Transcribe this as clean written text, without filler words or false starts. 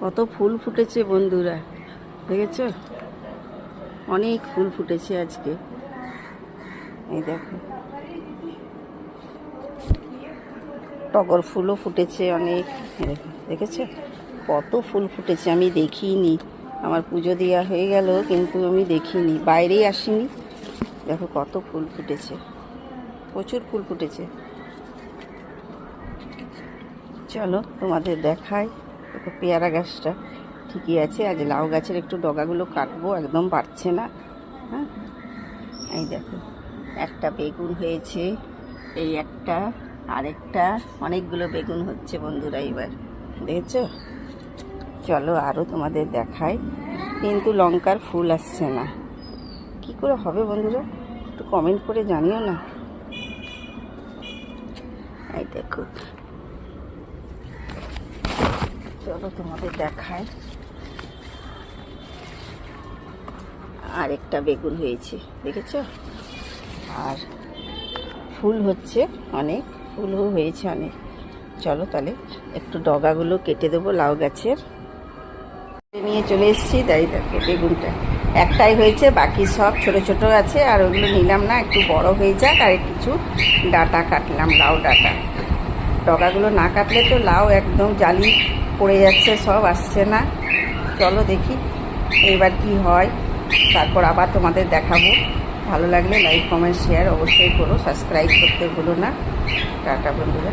কত ফুল ফুটেছে বন্ধুরা, দেখেছো? অনেক ফুল ফুটেছে আজকে। এই দেখো, টগর ফুলও ফুটেছে অনেক। দেখেছো কত ফুল ফুটেছে? আমি দেখিনি, আমার পুজো দেওয়া হয়ে গেল কিন্তু আমি দেখিনি, বাইরেই আসিনি। দেখো কত ফুল ফুটেছে, প্রচুর ফুল ফুটেছে। চলো তোমাদের দেখাই। দেখো পেয়ারা গাছটা ঠিকই আছে, আজ লাউ গাছের একটু ডগাগুলো কাটবো, একদম পারছে না। হ্যাঁ, এই দেখো একটা বেগুন হয়েছে, এই একটা, আরেকটা, অনেকগুলো বেগুন হচ্ছে বন্ধুরা এবার, দেখেছো? চলো আরও তোমাদের দেখাই, কিন্তু লঙ্কার ফুল আসছে না, কি করে হবে বন্ধুরা? একটু কমেন্ট করে জানিও না। এই দেখো, চলো তোমাদের দেখাই। আর একটা বেগুন হয়েছে, দেখেছো? আর ফুল হচ্ছে অনেক, ফুলও হয়েছে অনেক। চলো তাহলে একটু ডগাগুলো কেটে দেবো লাউ গাছের। নিয়ে চলে এসেছি, তাই দেখো বেগুনটা একটাই হয়েছে, বাকি সব ছোট ছোট আছে, আর ওগুলো নিলাম না, একটু বড় হয়ে যাক। আর কিছু ডাঁটা কাটলাম, লাউ ডাঁটা। ডগাগুলো না কাটলে তো লাউ একদম জালি পড়ে যাচ্ছে, সব আসছে না। চলো দেখি এবার কি হয়, তারপর আবার তোমাদের দেখাবো। ভালো লাগলে লাইক কমেন্ট শেয়ার অবশ্যই করো, সাবস্ক্রাইব করতে ভুলো না। টাটা বন্ধুরা।